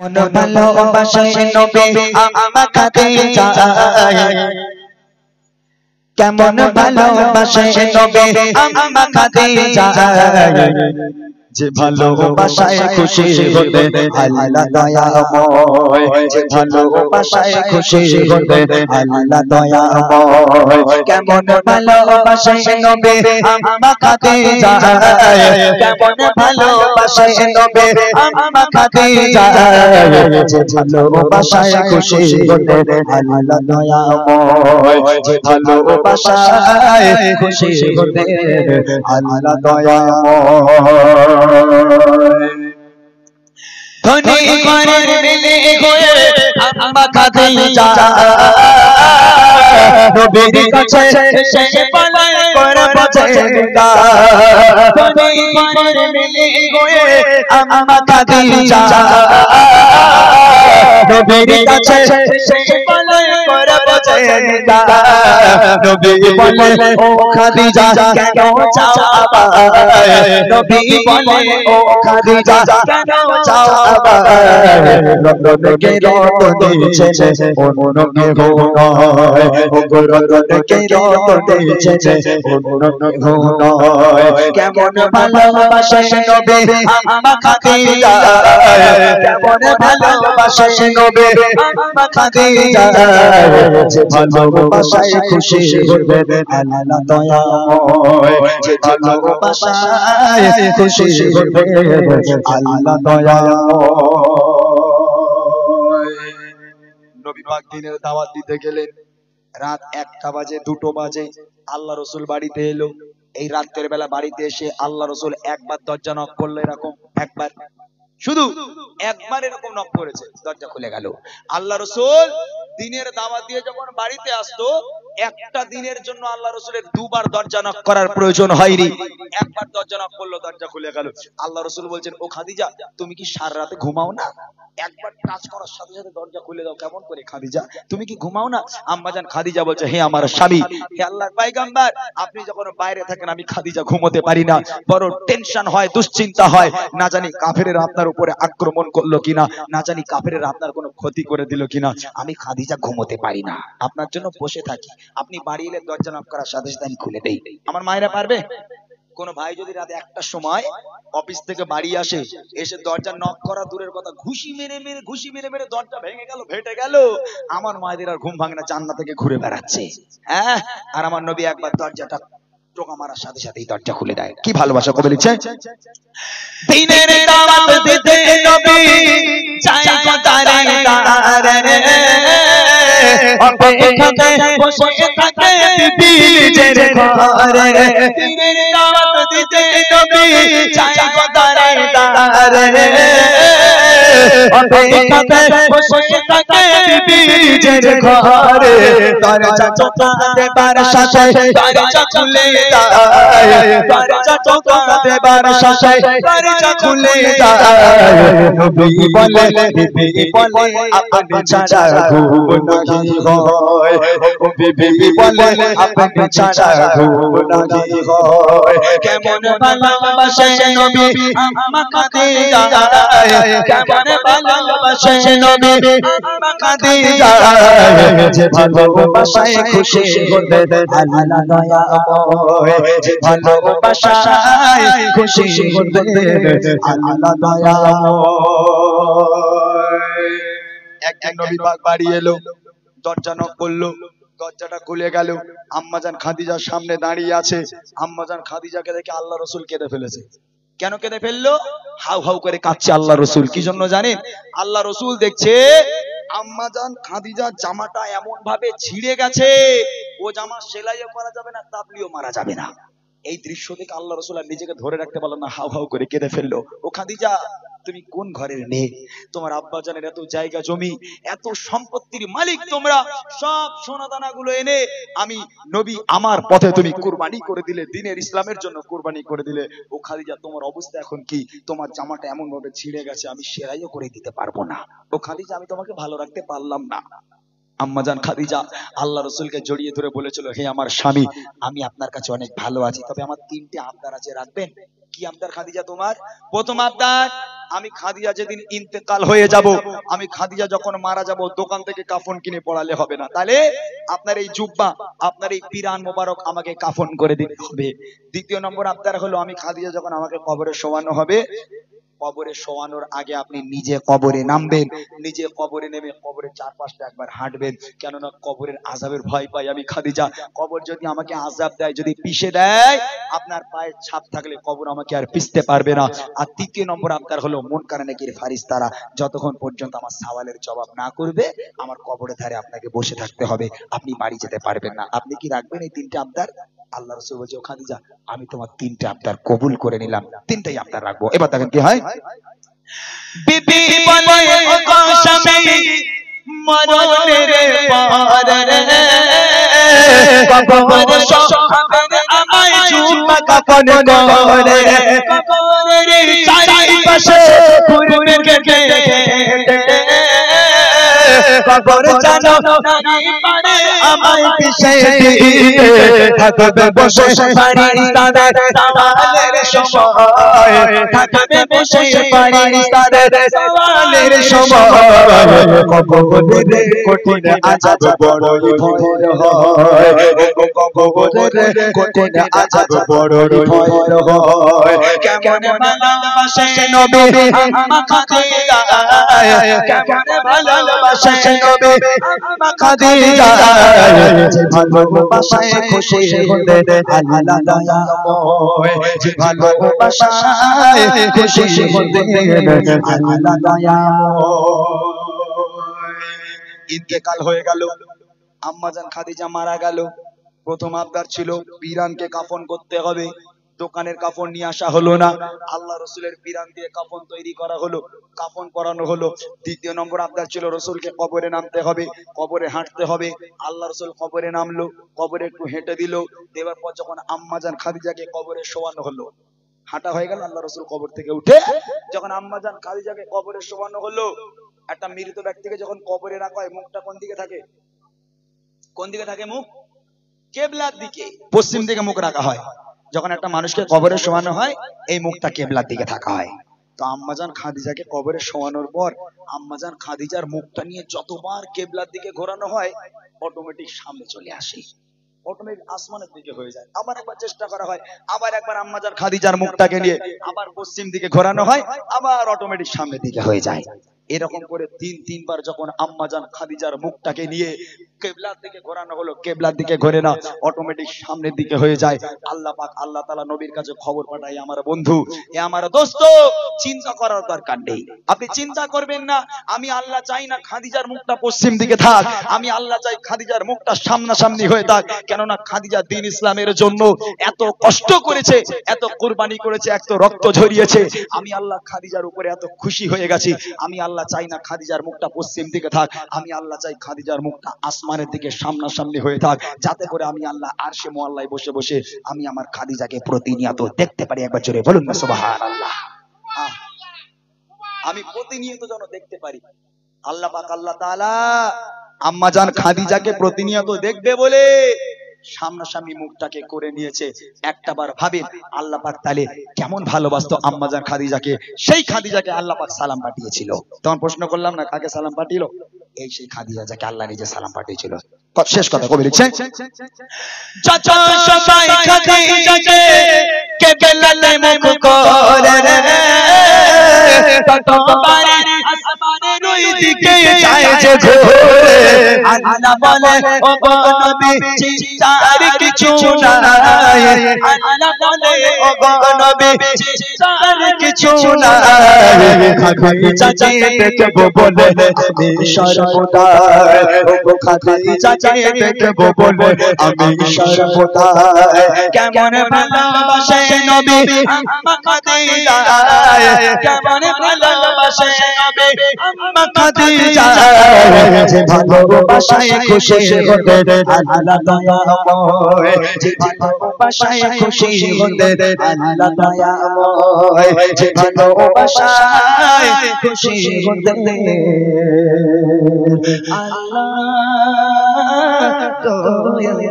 মন ভালোবাসে নবী আম্মা খাদিজা কেমন ভালোবাসে নবী আম্মা খাদিজা যে ভালোবাসায় খুশি হতে আল্লাহ দয়াময় যে ভালোবাসায় খুশি হতে আল্লাহ দয়াময় কেমন ভালোবাসে নবী আম্মা খাদিজা কেমন ভালোবাসে নবী আম্মা খাদিজা যে ভালোবাসায় খুশি হতে আল্লাহ দয়াময় যে ভালোবাসায় খুশি হতে আল্লাহ দয়াময় ধনী ঘরের মেয়ে হয়ে আম্মা খাদিজা নবীর কাছে সে পালন করে বাঁচেগা ধনী ঘরের মেয়ে হয়ে আম্মা খাদিজা নবীর কাছে সে পালন করে বাঁচেগা নবী বলে ও খাদিজা কেন চাও আবার নবী বলে ও খাদিজা কেন চাও আবার রতনকে রতন দিয়েছে অন্য কেহ নয় ও রতনকে রতন দিয়েছে অন্য কেহ নয় কেমন ভালোবাসে নবী আম্মা খাদিজা কেমন ভালোবাসে নবী আম্মা খাদিজা যে ভালোবাসায় খুশি হবে আল্লাহ দয়াময় যে ভালোবাসায় খুশি হবে আল্লাহ দয়াময় নবী পাক দিনের দাওয়াত দিতে গেলেন রাত 1টা বাজে 2টো বাজে আল্লাহ রাসূল বাড়িতে এলো এই রাতের বেলা বাড়িতে এসে আল্লাহ রাসূল একবার দরজা নক করলো এরকম একবার শুধু একবার এরকম নক করেছে দরজা খুলে গেল আল্লাহ রাসূল দিনের দাওয়াত দিয়ে যখন বাড়িতে আসতো একটা দিনের জন্য আল্লাহ রাসূলের দুবার দরজা নক করার প্রয়োজন হয়নি একবার দরজা নক করলো দরজা খুলে গেল আল্লাহ রাসূল বলছেন ও খাদিজা তুমি কি সারা রাতে ঘুমাও না একবার টাচ করার সাথে সাথে দরজা খুলে দাও কেমন করে খাদিজা তুমি কি ঘুমাও না আম্মাজান খাদিজা বলছে হে আমার স্বামী হে আল্লাহর পয়গম্বর আপনি যখন বাইরে থাকেন আমি খাদিজা ঘুমোতে পারি না বড় টেনশন হয় দুশ্চিন্তা হয় না জানি কাফেররা আপনার উপরে আক্রমণ করলো কিনা না জানি কাফেররা আপনার কোনো ক্ষতি করে দিল কিনা আমি খাদিজা ঘুমোতে পারি না আপনার জন্য বসে থাকি আপনি বাড়ি এলে দরজা নক করার সাথে সাথে আমি খুলে দেই আমার মায়েরা পারবে কোন ভাই যদি রাতে 1টার সময় অফিস থেকে বাড়ি আসে এসে দরজা নক করা দূরের কথা ঘুষি মেরে মেরে দরজা ভেঙে গেল ফেটে গেল আমার মায়েদের আর ঘুম ভাঙে না জান্নাত থেকে ঘুরে বেড়াচ্ছে হ্যাঁ আর আমার নবী একবার দরজাটা টোকা মারার সাথে সাথেই দরজা খুলে দেয় কি ভালোবাসা কবে লিখছে দিনের দাওয়াত দিতে নবী চাই কথারে তারে অপেক্ষাতে বসে থাকে বিবির ঘরে দিনের দাওয়াত দিতে নবী চাই কথারে তারে অপেক্ষাতে বসে থাকে বিবির ঘরে দরজা টোকা দেবার সাথে দরজা খুলে দেয় দরজা টোকা দেবার সাথে দরজা খুলে দেয় নবী বলে বিবি বলে আপনি ছাড়া ঘুম নাহি হয় ও বিবি বলে আপনি ছাড়া ঘুম নাহি হয় কেমন ভালোবাসে নবী আম্মা খাদিজা কেমন ভালোবাসে নবী আম্মা খাদিজা যে ভালোবাসায় খুশি হতে আল্লাহ দয়াময় যে ভালোবাসায় খুশি হতে আল্লাহ দয়াময় একদিন নবী পাক বাড়ি এলো দরজা নক করলো দরজাটা খুলে গেল আম্মাজান খাদিজার সামনে দাঁড়িয়ে আছে আম্মাজান খাদিজাকে দেখে আল্লাহ রাসূল কেঁদে ফেলেছে কেন কেঁদে ফেললো হাউ হাউ করে কাঁদছে আল্লাহ রাসূল কি জন্য জানেন আল্লাহ রাসূল দেখছে আম্মাজান খাদিজার জামাটা এমন ভাবে ছিঁড়ে গেছে ও জামা সেলাইও করা যাবে না তাবলিও মারা যাবে না এই দৃশ্য দেখে আল্লাহ রাসূল আর নিজেকে ধরে রাখতে পারলো না হাউ হাউ করে কেঁদে ফেললো ও খাদিজা তুমি কোন ঘরের মেয়ে তোমার আব্বাজানের এত জায়গা জমি এত সম্পত্তির মালিক তোমরা সব সোনাদানাগুলো এনে আমি নবী আমার পথে তুমি কুরবানি করে দিলে দ্বীনের ইসলামের জন্য কুরবানি করে দিলে ও খাদিজা তোমার অবস্থা এখন কি তোমার জামাটা এমন ভাবে ছিঁড়ে গেছে আমি সেলাইও করে দিতে পারবো না ও খাদিজা আমি তোমাকে ভালো রাখতে পারলাম না আম্মাজান খাদিজা আল্লাহ রসুলকে জড়িয়ে ধরে বলেছিল, হে আমার স্বামী, আমি আপনার কাছে অনেক ভালো আছি, তবে আমার তিনটে আবদার আছে, রাখবেন? কি আবদার খাদিজা তোমার? প্রথম আবদার, আমি খাদিজা যেদিন ইন্তেকাল হয়ে যাব, আমি খাদিজা যখন মারা যাব, দোকান থেকে কাফন কিনে পড়ালে হবে না, তাহলে আপনার এই জুব্বা, আপনার এই পিরান মোবারক আমাকে কাফন করে দিতে হবে। দ্বিতীয় নম্বর আবদার হলো, আমি খাদিজা যখন আমাকে কবরে শোয়ানো হবে, কবরে শোয়ানোর আগে আপনি নিজে কবরে নামবেন, নিজে কবরে নেমে কবরের চারপাশটা একবার হাঁটবেন, কেননা কবরের আযাবের ভয় পাই আমি খাদিজা। কবর যদি আমাকে আযাব দেয়, যদি পিষে দেয়, আপনার পায়ের ছাপ থাকলে কবর আমাকে আর পিষতে পারবে না। আর তৃতীয় নম্বর আবদার হলো, মুনকার নাকির ফারিস্তারা যতক্ষণ পর্যন্ত আমার সওয়ালের জবাব না করবে, আমার কবরের ধারে আপনাকে বসে থাকতে হবে, আপনি বাড়ি যেতে পারবেন না। আপনি কি রাখবেন এই তিনটে আবদার? আল্লাহ রাসূল বলছে, ও খাদিজা, আমি তোমার তিনটে আবদার কবুল করে নিলাম, তিনটাই আবদার রাখবো। এবার দেখেন কি হয়। বিবি বলে, ও গো স্বামী, মরণের পরে কবর শোয়াবেন আমায় জুম্মা কাফন করে, কবরের চারিপাশে ঘুরবে কেটে, কবর জানো নাই পারে আমায় পিছে দিয়ে, থাকবে বসে ফারিস্তাদের সওয়ালের সময়, থাকবে বসে ফারিস্তাদের সওয়ালের সময়, কবরের কঠিন আযাব বড়ই ভয়ের হয়, কবরের কঠিন আযাব বড়ই ভয়ের হয়। কেমন ভালোবাসে নবী আম্মা খাদিজা, কেমন ভালোবাসে নবী আম্মা খাদিজা, যে ভালোবাসায় খুশি হতে আল্লাহ দয়াময়, যে ভালোবাসায় খুশি হতে আল্লাহ দয়াময়। ইন্তেকাল হয়ে গেল, আম্মাজান খাদিজা মারা গেল। প্রথম আবদার ছিল পিরানকে কাফন করতে হবে, দোকানের কাফন নিয়ে আসা হলো না, আল্লাহ রসুলের পিরান দিয়ে কাফন তৈরি করা হলো, কাফন পরানো হলো। দ্বিতীয় নম্বর আবদার ছিল রসুলকে কবরে নামতে হবে, কবরে হাঁটতে হবে। আল্লাহ রসুল কবরে নামলো, কবরে একটু হেঁটে দিল, দেওয়ার পর যখন আম্মাজান খাদিজাকে কবরে শোয়ানো হলো, হাঁটা হয়ে গেল, আল্লাহ রসুল কবর থেকে উঠে যখন আম্মাজান খাদিজাকে কবরে শোয়ানো হলো, একটা মৃত ব্যক্তিকে যখন কবরে রাখা হয়, মুখটা কোন দিকে থাকে? কোন দিকে থাকে মুখ? কেবলার দিকে, পশ্চিম দিকে মুখ রাখা হয়। যখন একটা মানুষকে কবরে শোয়ানো হয়, এই মুখটা কেবলার দিকে থাকা হয়। তো আম্মাজান খাদিজাকে কবরে শোয়ানোর পর আম্মাজান খাদিজার মুখটা নিয়ে যতবার কেবলার দিকে ঘোরানো হয়, অটোমেটিক সামনে চলে আসে, অটোমেটিক আসমানের দিকে হয়ে যায়। আবার একবার চেষ্টা করা হয়, আবার একবার আম্মাজান খাদিজার মুখটাকে নিয়ে আবার পশ্চিম দিকে ঘোরানো হয়, আবার অটোমেটিক সামনের দিকে হয়ে যায়। এরকম করে তিনবার যখন আম্মাজান খাদিজার মুখটাকে নিয়ে কেবলার দিকে ঘোরানো হলো, কেবলার দিকে ঘোরে না, অটোমেটিক সামনের দিকে হয়ে যায়। আল্লাহ পাক, আল্লাহ তাআলা নবীর কাছে খবর পাঠায়, আমার বন্ধু, এ আমার দোস্ত, চিন্তা করার দরকার নেই, আপনি চিন্তা করবেন না। আমি আল্লাহ চাই না খাদিজার মুখটা পশ্চিম দিকে থাক, আমি আল্লাহ চাই খাদিজার মুখটা সামনাসামনি হয়ে থাক। কেননা খাদিজা দ্বীন ইসলামের জন্য এত কষ্ট করেছে, এত কুরবানি করেছে, এত রক্ত ঝরিয়েছে। আমি আল্লাহ খাদিজার উপরে এত খুশি হয়ে গেছি। আমি আল্লাহ চাই না খাদিজার মুখটা পশ্চিম দিকে থাক, আমি আল্লাহ চাই খাদিজার মুখটা আসমানের দিকে সামনাসামনি হয়ে থাক, যাতে করে আমি আল্লাহ আরশে মুআল্লায় বসে বসে আমি আমার খাদিজাকে প্রতিনিয়ত দেখতে পারি। একবার জোরে বলুন না সুবহানাল্লাহ। আমি প্রতিনিয়ত যেন দেখতে পারি। আল্লাহ পাক, আল্লাহ তাআলা আম্মাজান খাদিজাকে প্রতিনিয়ত দেখবে বলে সামনাসামনি মুখটাকে করে নিয়েছে। একটা বার ভাবেন আল্লাহ পাক তাহলে কেমন ভালোবাসতো আম্মাজান খাদিজাকে। সেই খাদিজাকে আল্লাহ পাক সালাম পাঠিয়েছিল। তখন প্রশ্ন করলাম না, কাকে সালাম পাঠিয়েছিল? এই সেই খাদিজা যাকে আল্লাহ নিজে সালাম পাঠিয়েছিল। শেষ কথা কবি লিখছেন, চাচা সবাই খাদিজাকে কেবলাতে মুখ করে রে, ততবারে আসমানের ওই দিকে যায় যে ঘোরে। আল্লাহ বলে, ও গো নবী, চিন্তার কিছু নাই, আল্লাহ বলে, ও গো নবী, চিন্তার কিছু নাই। খাদিজাকে দেখবো বলে আমি সর্বদা, ও গো খাদিজাকে দেখবো বলে আমি সর্বদা। কেমন ভালোবাসে নবী আম্মা খাদিজা, কেমন ভালোবাসে ভালোবাসে নবী আম্মা খাদিজা যে ভালোবাসায় খুশি হতে আল্লাহ দয়াময় যে ভালোবাসায় খুশি হতে আল্লাহ দয়াময় যে ভালোবাসায় খুশি হতে আল্লাহ দয়াময়